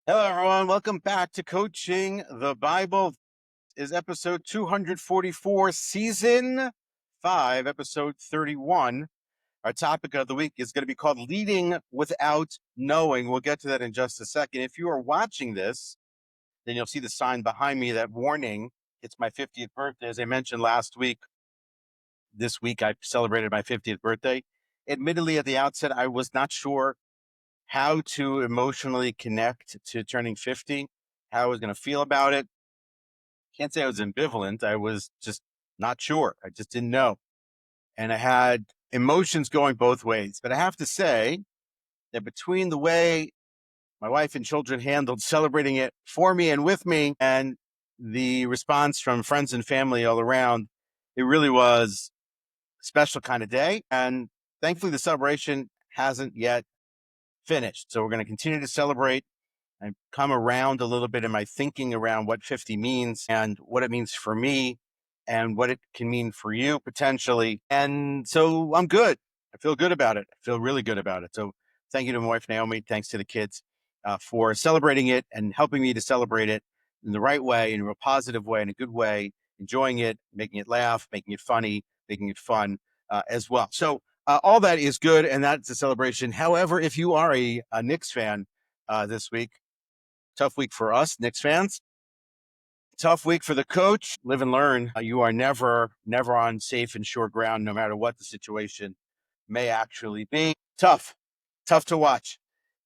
Hello, everyone. Welcome back to Coaching the Bible. Is episode 244, season 5, episode 31. Our topic of the week is going to be called Leading Without Knowing. We'll get to that in just a second. If you are watching this, then you'll see the sign behind me, that warning. It's my 50th birthday. As I mentioned last week, this week I celebrated my 50th birthday. Admittedly, at the outset, I was not sure how to emotionally connect to turning 50, how I was going to feel about it. Can't say I was ambivalent. I was just not sure. I just didn't know. And I had emotions going both ways. But I have to say that between the way my wife and children handled celebrating it for me and with me, and the response from friends and family all around, it really was a special kind of day. And thankfully, the celebration hasn't yet finished. So we're going to continue to celebrate. I've come around a little bit in my thinking around what 50 means and what it means for me and what it can mean for you potentially. And so I'm good. I feel good about it. I feel really good about it. So thank you to my wife, Naomi. Thanks to the kids for celebrating it and helping me to celebrate it in the right way, in a real positive way, in a good way, enjoying it, making it laugh, making it funny, making it fun as well. So all that is good, and that's a celebration. However, if you are a Knicks fan this week, tough week for us, Knicks fans. Tough week for the coach. Live and learn. You are never on safe and sure ground, no matter what the situation may actually be. Tough to watch.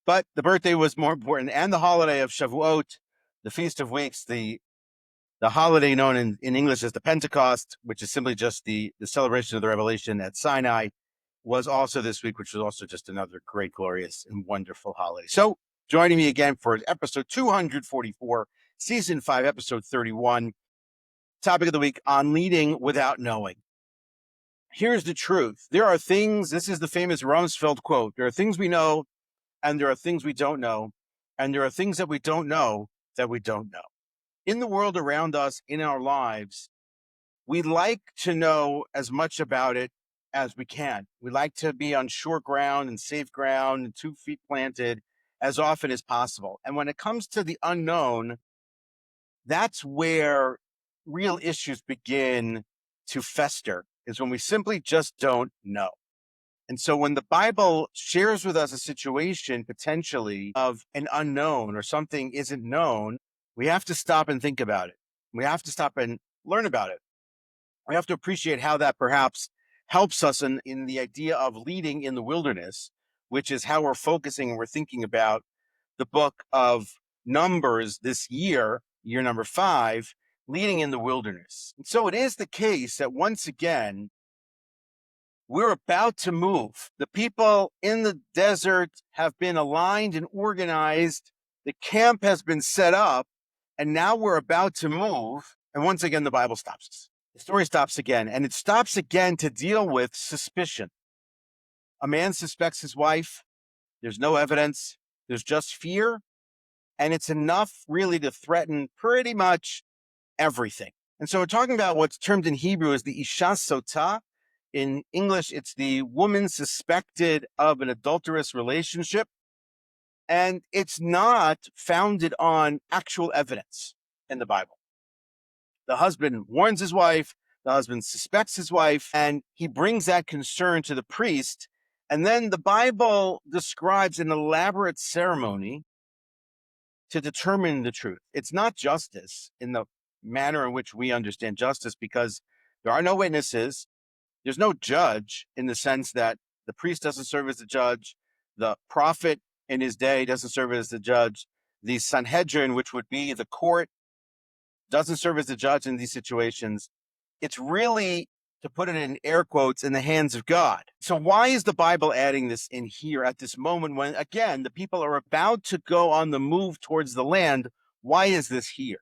But the birthday was more important, and the holiday of Shavuot, the Feast of Weeks, the holiday known in English as the Pentecost, which is simply just the celebration of the revelation at Sinai, was also this week, which was also just another great, glorious, and wonderful holiday. So joining me again for episode 244, season 5, episode 31, topic of the week on leading without knowing. Here's the truth. There are things, this is the famous Rumsfeld quote, there are things we know and there are things we don't know, and there are things that we don't know that we don't know. In the world around us, in our lives, we like to know as much about it as we can. We like to be on sure ground and safe ground and 2 feet planted as often as possible. And when it comes to the unknown, that's where real issues begin to fester, is when we simply just don't know. And so when the Bible shares with us a situation potentially of an unknown or something isn't known, we have to stop and think about it. We have to stop and learn about it. We have to appreciate how that perhaps helps us in the idea of leading in the wilderness, which is how we're focusing and we're thinking about the book of Numbers this year number 5, leading in the wilderness. And so it is the case that once again, we're about to move. The people in the desert have been aligned and organized. The camp has been set up, and now we're about to move. And once again, the Bible stops us. The story stops again, and it stops again to deal with suspicion. A man suspects his wife. There's no evidence. There's just fear. And it's enough really to threaten pretty much everything. And so we're talking about what's termed in Hebrew as the Isha Sota. In English, it's the woman suspected of an adulterous relationship. And it's not founded on actual evidence in the Bible. The husband warns his wife, the husband suspects his wife, and he brings that concern to the priest. And then the Bible describes an elaborate ceremony to determine the truth. It's not justice in the manner in which we understand justice, because there are no witnesses. There's no judge in the sense that the priest doesn't serve as the judge. The prophet in his day doesn't serve as the judge. The Sanhedrin, which would be the court, doesn't serve as the judge in these situations. It's really, to put it in air quotes, in the hands of God. So why is the Bible adding this in here at this moment when, again, the people are about to go on the move towards the land? Why is this here?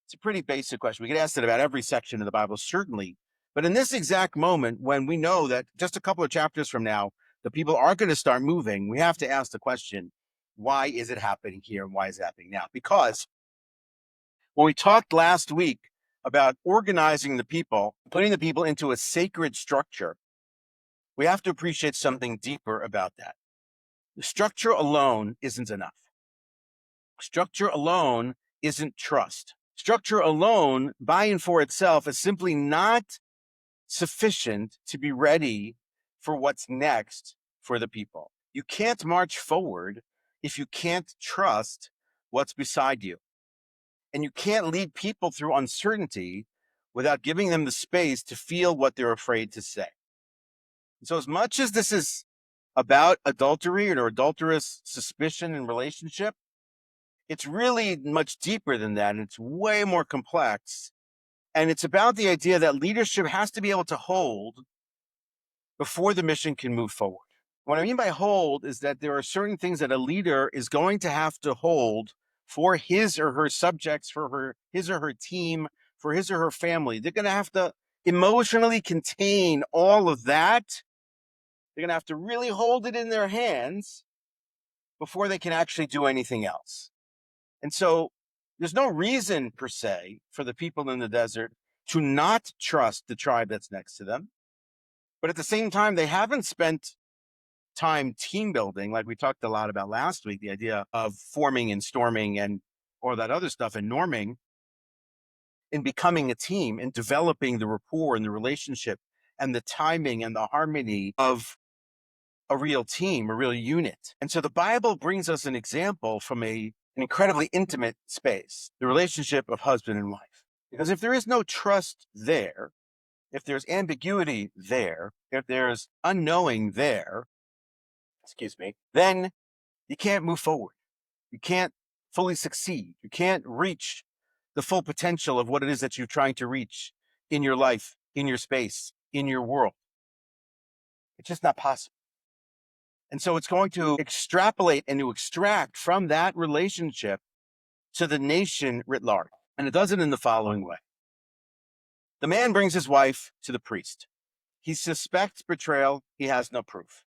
It's a pretty basic question. We get asked it about every section of the Bible, certainly. But in this exact moment, when we know that just a couple of chapters from now, the people are going to start moving, we have to ask the question, why is it happening here and why is it happening now? Because when we talked last week about organizing the people, putting the people into a sacred structure, we have to appreciate something deeper about that. The structure alone isn't enough. Structure alone isn't trust. Structure alone, by and for itself, is simply not sufficient to be ready for what's next for the people. You can't march forward if you can't trust what's beside you. And you can't lead people through uncertainty without giving them the space to feel what they're afraid to say. So as much as this is about adultery or adulterous suspicion in relationship, it's really much deeper than that. And it's way more complex. And it's about the idea that leadership has to be able to hold before the mission can move forward. What I mean by hold is that there are certain things that a leader is going to have to hold for his or her subjects, for his or her team, for his or her family. They're going to have to emotionally contain all of that. They're going to have to really hold it in their hands before they can actually do anything else. And so there's no reason per se for the people in the desert to not trust the tribe that's next to them. But at the same time, they haven't spent time team building, like we talked a lot about last week, the idea of forming and storming and all that other stuff and norming and becoming a team and developing the rapport and the relationship and the timing and the harmony of a real team, a real unit. And so the Bible brings us an example from an incredibly intimate space, the relationship of husband and wife. Because if there is no trust there, if there's ambiguity there, if there's unknowing there, then you can't move forward. You can't fully succeed. You can't reach the full potential of what it is that you're trying to reach in your life, in your space, in your world. It's just not possible. And so it's going to extrapolate and to extract from that relationship to the nation writ large. And it does it in the following way. The man brings his wife to the priest. He suspects betrayal. He has no proof.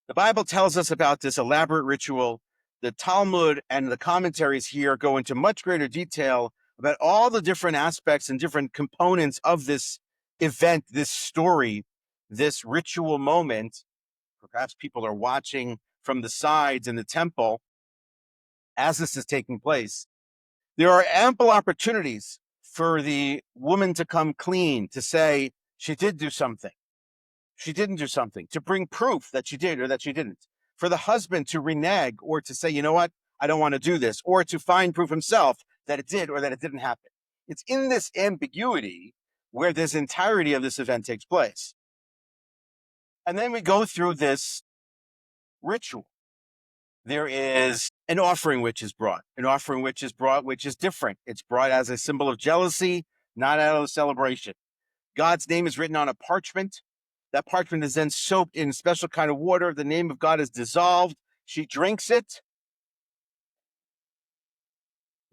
The Bible tells us about this elaborate ritual. The Talmud and the commentaries here go into much greater detail about all the different aspects and different components of this event, this story, this ritual moment. Perhaps people are watching from the sides in the temple as this is taking place. There are ample opportunities for the woman to come clean, to say she did do something. She didn't do something, to bring proof that she did or that she didn't. For the husband to renege or to say, you know what, I don't want to do this, or to find proof himself that it did or that it didn't happen. It's in this ambiguity where this entirety of this event takes place. And then we go through this ritual. There is an offering which is brought, which is different. It's brought as a symbol of jealousy, not out of celebration. God's name is written on a parchment. That parchment is then soaked in a special kind of water. The name of God is dissolved. She drinks it.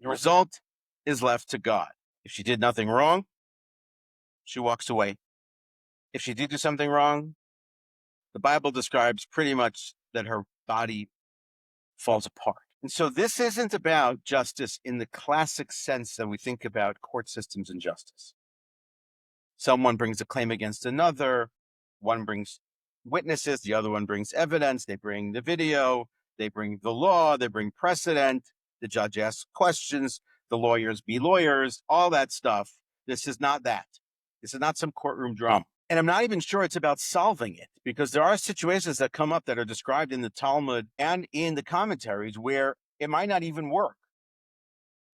The result is left to God. If she did nothing wrong, she walks away. If she did do something wrong, the Bible describes pretty much that her body falls apart. And so this isn't about justice in the classic sense that we think about court systems and justice. Someone brings a claim against another. One brings witnesses, the other one brings evidence, they bring the video, they bring the law, they bring precedent, the judge asks questions, the lawyers be lawyers, all that stuff. This is not that. This is not some courtroom drama. And I'm not even sure it's about solving it, because there are situations that come up that are described in the Talmud and in the commentaries where it might not even work,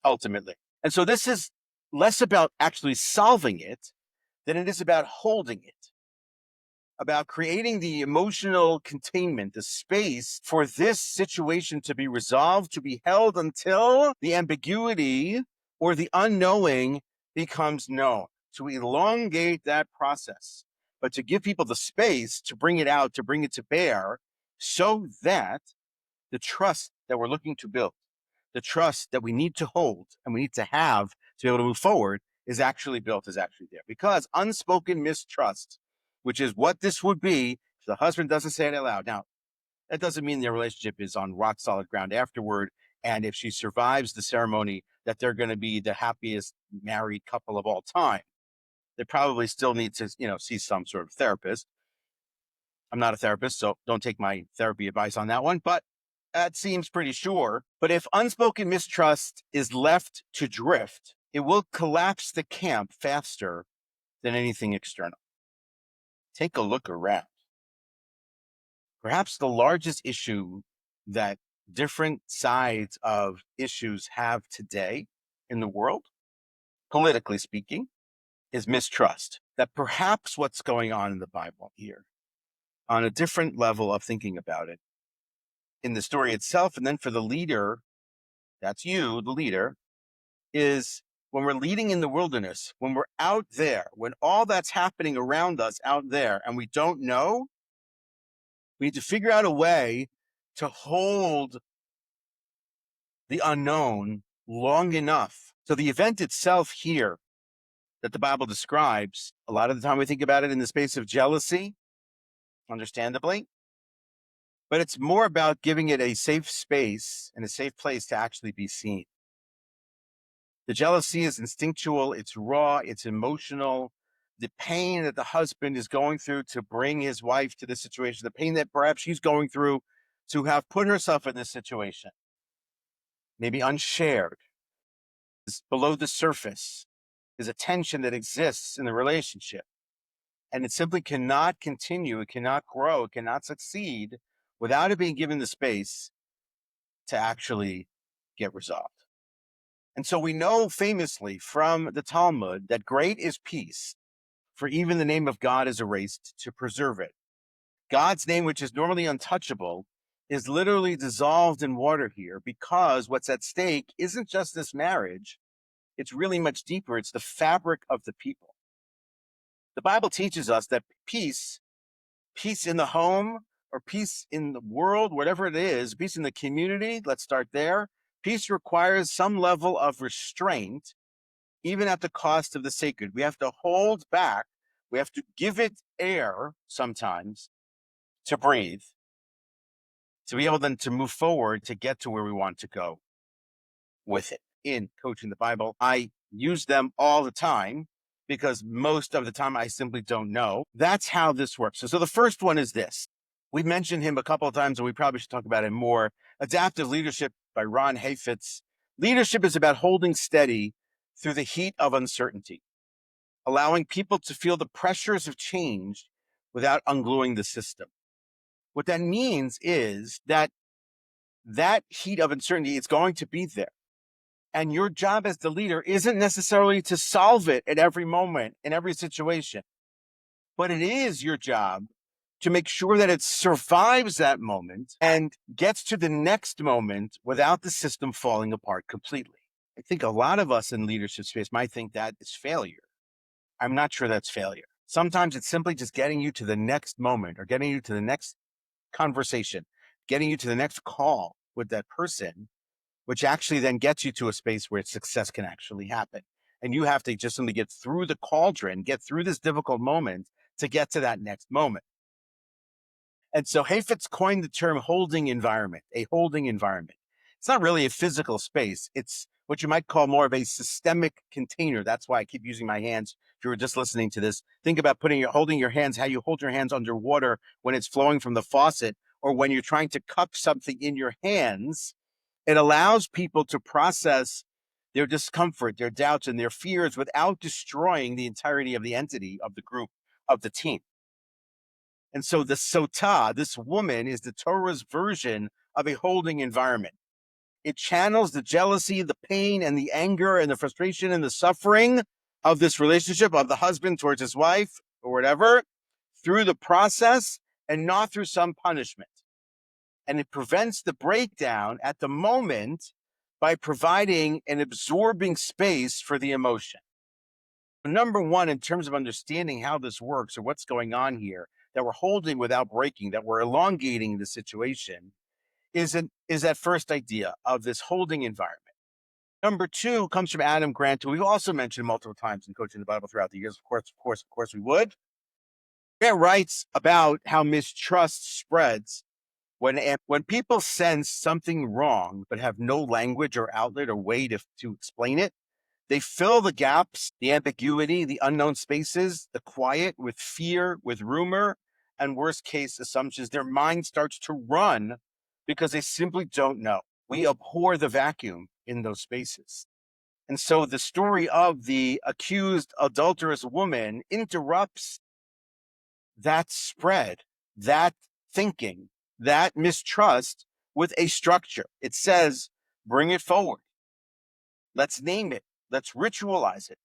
ultimately. And so this is less about actually solving it than it is about holding it, about creating the emotional containment, the space for this situation to be resolved, to be held until the ambiguity or the unknowing becomes known, to elongate that process, but to give people the space to bring it out, to bring it to bear, so that the trust that we're looking to build, the trust that we need to hold and we need to have to be able to move forward is actually built, is actually there. Because unspoken mistrust, which is what this would be if the husband doesn't say it out loud. Now, that doesn't mean their relationship is on rock solid ground afterward. And if she survives the ceremony, that they're going to be the happiest married couple of all time. They probably still need to, see some sort of therapist. I'm not a therapist, so don't take my therapy advice on that one. But That seems pretty sure. But if unspoken mistrust is left to drift, it will collapse the camp faster than anything external. Take a look around. Perhaps the largest issue that different sides of issues have today in the world, politically speaking, is mistrust. That perhaps what's going on in the Bible here, on a different level of thinking about it, in the story itself, and then for the leader, that's you, the leader, is when we're leading in the wilderness, when we're out there, when all that's happening around us out there and we don't know, we need to figure out a way to hold the unknown long enough. So the event itself here that the Bible describes, a lot of the time we think about it in the space of jealousy, understandably, but it's more about giving it a safe space and a safe place to actually be seen. The jealousy is instinctual, it's raw, it's emotional. The pain that the husband is going through to bring his wife to this situation, the pain that perhaps she's going through to have put herself in this situation, maybe unshared, is below the surface, is a tension that exists in the relationship. And it simply cannot continue, it cannot grow, it cannot succeed without it being given the space to actually get resolved. And so we know famously from the Talmud that great is peace, for even the name of God is erased to preserve it. God's name, which is normally untouchable, is literally dissolved in water here because what's at stake isn't just this marriage, it's really much deeper. It's the fabric of the people. The Bible teaches us that peace in the home or peace in the world, whatever it is, peace in the community, let's start there. Peace requires some level of restraint, even at the cost of the sacred. We have to hold back. We have to give it air sometimes to breathe, to be able then to move forward, to get to where we want to go with it. In Coaching the Bible, I use them all the time because most of the time I simply don't know. That's how this works. So the first one is this. We mentioned him a couple of times, and we probably should talk about it more. Adaptive Leadership by Ron Heifetz. Leadership is about holding steady through the heat of uncertainty, allowing people to feel the pressures of change without ungluing the system. What that means is that heat of uncertainty is going to be there. And your job as the leader isn't necessarily to solve it at every moment, in every situation, but it is your job to make sure that it survives that moment and gets to the next moment without the system falling apart completely. I think a lot of us in leadership space might think that is failure. I'm not sure that's failure. Sometimes it's simply just getting you to the next moment or getting you to the next conversation, getting you to the next call with that person, which actually then gets you to a space where success can actually happen. And you have to just simply get through the cauldron, get through this difficult moment to get to that next moment. And so Heifetz coined the term holding environment, a holding environment. It's not really a physical space. It's what you might call more of a systemic container. That's why I keep using my hands. If you were just listening to this, think about holding your hands, how you hold your hands underwater when it's flowing from the faucet, or when you're trying to cup something in your hands. It allows people to process their discomfort, their doubts, and their fears without destroying the entirety of the entity, of the group, of the team. And so the Sota, this woman, is the Torah's version of a holding environment. It channels the jealousy, the pain, and the anger, and the frustration, and the suffering of this relationship of the husband towards his wife, or whatever, through the process and not through some punishment. And it prevents the breakdown at the moment by providing an absorbing space for the emotion. Number one, in terms of understanding how this works or what's going on here, that we're holding without breaking, that we're elongating the situation, is that first idea of this holding environment. Number two comes from Adam Grant, who we've also mentioned multiple times in Coaching the Bible throughout the years. Of course we would. Grant writes about how mistrust spreads when people sense something wrong but have no language or outlet or way to explain it. They fill the gaps, the ambiguity, the unknown spaces, the quiet with fear, with rumor, and worst case assumptions. Their mind starts to run because they simply don't know. We abhor the vacuum in those spaces. And so the story of the accused adulterous woman interrupts that spread, that thinking, that mistrust with a structure. It says, bring it forward. Let's name it. Let's ritualize it.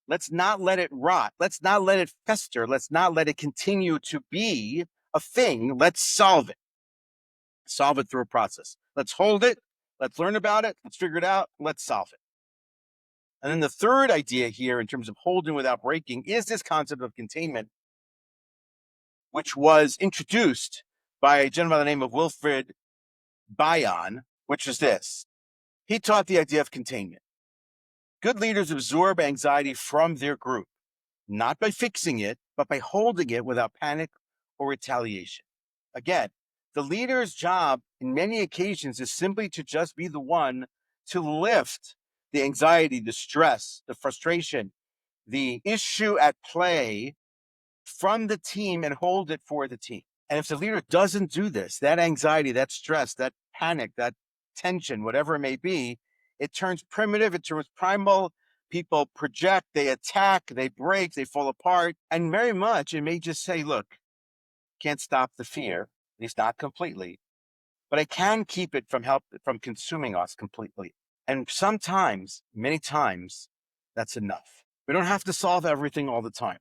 Let's not let it rot. Let's not let it fester. Let's not let it continue to be a thing. Let's solve it. Solve it through a process. Let's hold it. Let's learn about it. Let's figure it out. Let's solve it. And then the third idea here in terms of holding without breaking is this concept of containment, which was introduced by a gentleman by the name of Wilfred Bion, which is this. He taught the idea of containment. Good leaders absorb anxiety from their group, not by fixing it, but by holding it without panic or retaliation. Again, the leader's job in many occasions is simply to just be the one to lift the anxiety, the stress, the frustration, the issue at play from the team and hold it for the team. And if the leader doesn't do this, that anxiety, that stress, that panic, that tension, whatever it may be, it turns primitive, it turns primal. People project, they attack, they break, they fall apart. And very much it may just say, look, can't stop the fear, at least not completely, but I can keep it from consuming us completely. And sometimes, many times, that's enough. We don't have to solve everything all the time.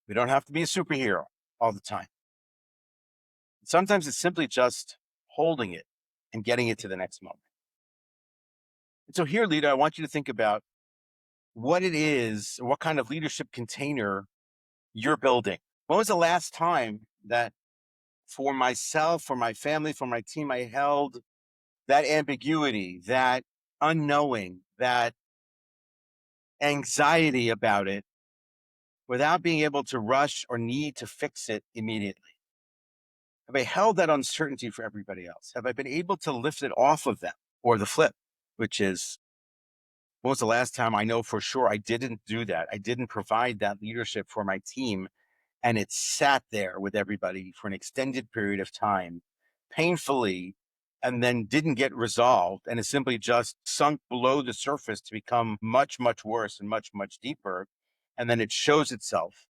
We don't have to be a superhero all the time. Sometimes it's simply just holding it and getting it to the next moment. And so here, leader, I want you to think about what it is, what kind of leadership container you're building. When was the last time that for myself, for my family, for my team, I held that ambiguity, that unknowing, that anxiety about it without being able to rush or need to fix it immediately? Have I held that uncertainty for everybody else? Have I been able to lift it off of them? Or the flip, which is, when was the last time I know for sure I didn't do that? I didn't provide that leadership for my team, and it sat there with everybody for an extended period of time, painfully, and then didn't get resolved, and it simply just sunk below the surface to become much, much worse and much, much deeper. And then it shows itself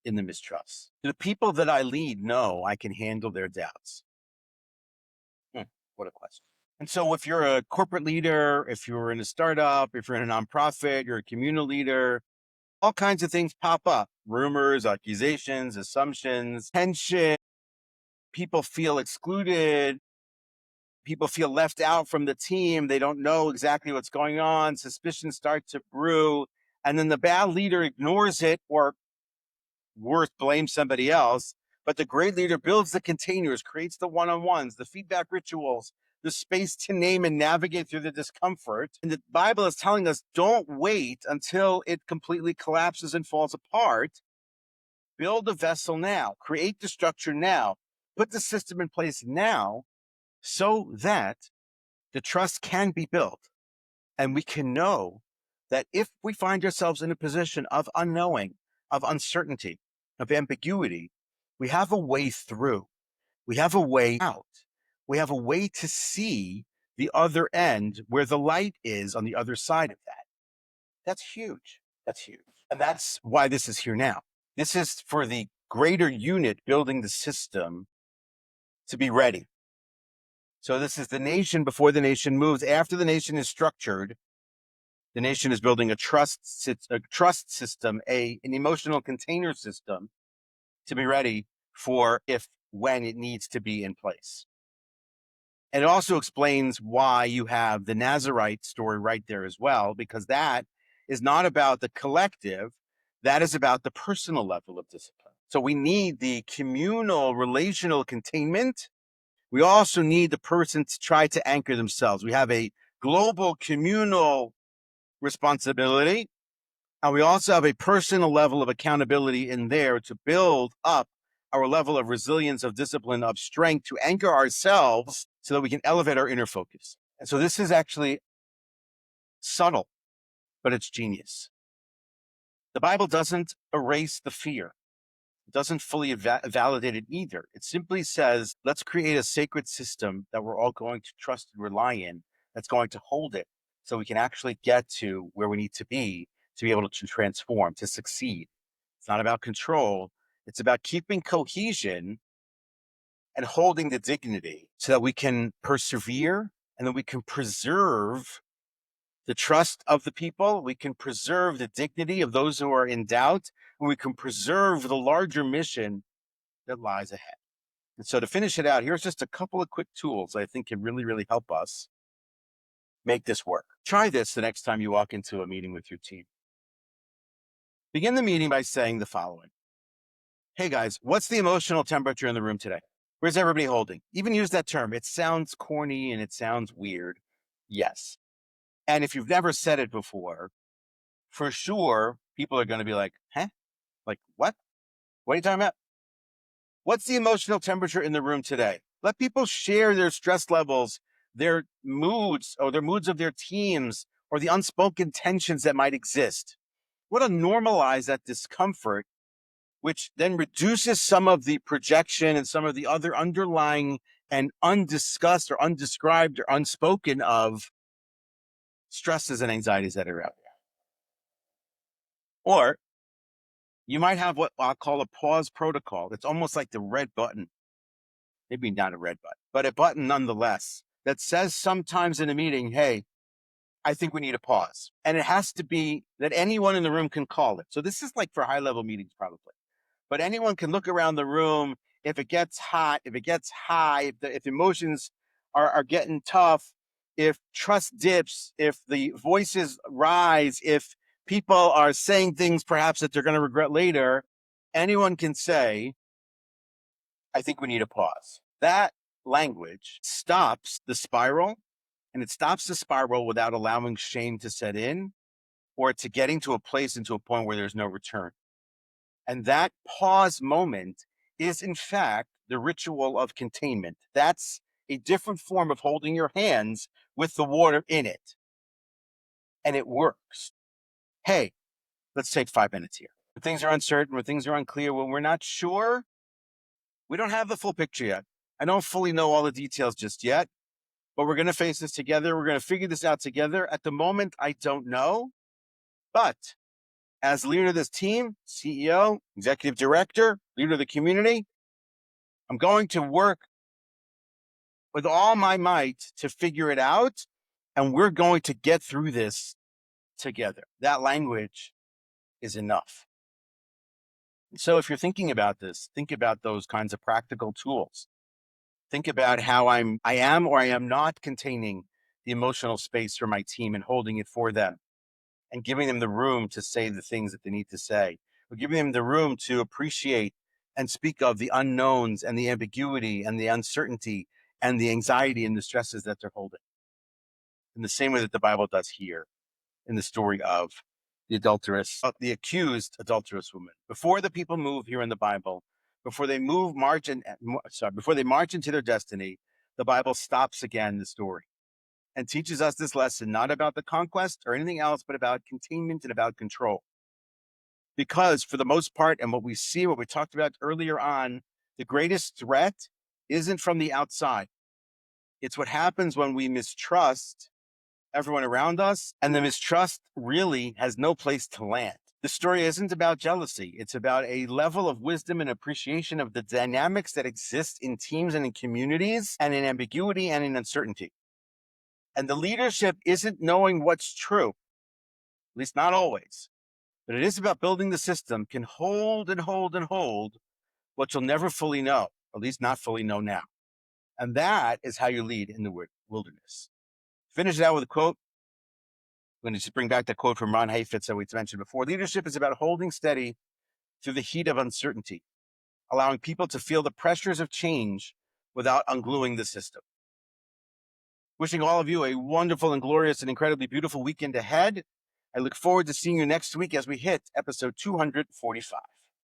in the mistrust. The people that I lead know I can handle their doubts. What a question. And so if you're a corporate leader, if you're in a startup, if you're in a nonprofit, you're a communal leader, all kinds of things pop up. Rumors, accusations, assumptions, tension. People feel excluded. People feel left out from the team. They don't know exactly what's going on. Suspicions start to brew. And then the bad leader ignores it, or worse, blames somebody else. But the great leader builds the containers, creates the one-on-ones, the feedback rituals, the space to name and navigate through the discomfort. And the Bible is telling us, don't wait until it completely collapses and falls apart. Build a vessel now, create the structure now, put the system in place now so that the trust can be built. And we can know that if we find ourselves in a position of unknowing, of uncertainty, of ambiguity, we have a way through. We have a way out. We have a way to see the other end where the light is on the other side of that. That's huge. That's huge. And that's why this is here now. This is for the greater unit building the system to be ready. So this is the nation before the nation moves. After the nation is structured, the nation is building a trust system, an emotional container system to be ready for when it needs to be in place. And it also explains why you have the Nazarite story right there as well, because that is not about the collective, that is about the personal level of discipline. So we need the communal relational containment. We also need the person to try to anchor themselves. We have a global communal responsibility, and we also have a personal level of accountability in there to build up our level of resilience, of discipline, of strength to anchor ourselves so that we can elevate our inner focus. And so this is actually subtle, but it's genius. The Bible doesn't erase the fear. It doesn't fully validate it either. It simply says, let's create a sacred system that we're all going to trust and rely in, that's going to hold it so we can actually get to where we need to be able to transform, to succeed. It's not about control. It's about keeping cohesion and holding the dignity so that we can persevere and that we can preserve the trust of the people. We can preserve the dignity of those who are in doubt, and we can preserve the larger mission that lies ahead. And so to finish it out, here's just a couple of quick tools I think can really, really help us make this work. Try this the next time you walk into a meeting with your team. Begin the meeting by saying the following. Hey guys, what's the emotional temperature in the room today? Where's everybody holding? Even use that term. It sounds corny and it sounds weird. Yes. And if you've never said it before, for sure, people are going to be like, huh? Like, what? What are you talking about? What's the emotional temperature in the room today? Let people share their stress levels, their moods, or their moods of their teams, or the unspoken tensions that might exist. We want to normalize that discomfort, which then reduces some of the projection and some of the other underlying and undiscussed or undescribed or unspoken of stresses and anxieties that are out there. Or you might have what I'll call a pause protocol. It's almost like the red button, maybe not a red button, but a button nonetheless, that says sometimes in a meeting, hey, I think we need a pause. And it has to be that anyone in the room can call it. So this is like for high level meetings, probably. But anyone can look around the room. If it gets hot, if it gets high, if emotions are getting tough, if trust dips, if the voices rise, if people are saying things perhaps that they're going to regret later, anyone can say, I think we need a pause. That language stops the spiral, and it stops the spiral without allowing shame to set in or to getting to a place into a point where there's no return. And that pause moment is, in fact, the ritual of containment. That's a different form of holding your hands with the water in it. And it works. Hey, let's take 5 minutes here. When things are uncertain, when things are unclear, when we're not sure, we don't have the full picture yet. I don't fully know all the details just yet, but we're going to face this together. We're going to figure this out together. At the moment, I don't know, but as leader of this team, CEO, executive director, leader of the community, I'm going to work with all my might to figure it out, and we're going to get through this together. That language is enough. So if you're thinking about this, think about those kinds of practical tools. Think about how I am or I am not containing the emotional space for my team and holding it for them and giving them the room to say the things that they need to say, or giving them the room to appreciate and speak of the unknowns and the ambiguity and the uncertainty and the anxiety and the stresses that they're holding. In the same way that the Bible does here in the story of the accused adulterous woman. Before the people move here in the Bible, before they march into their destiny, the Bible stops again the story and teaches us this lesson, not about the conquest or anything else, but about containment and about control. Because for the most part, and what we talked about earlier on, the greatest threat isn't from the outside. It's what happens when we mistrust everyone around us, and the mistrust really has no place to land. The story isn't about jealousy. It's about a level of wisdom and appreciation of the dynamics that exist in teams and in communities and in ambiguity and in uncertainty. And the leadership isn't knowing what's true, at least not always, but it is about building the system can hold and hold and hold what you'll never fully know, at least not fully know now. And that is how you lead in the wilderness. Finish it out with a quote. I'm going to just bring back that quote from Ron Heifetz that we mentioned before. Leadership is about holding steady through the heat of uncertainty, allowing people to feel the pressures of change without ungluing the system. Wishing all of you a wonderful and glorious and incredibly beautiful weekend ahead. I look forward to seeing you next week as we hit episode 245.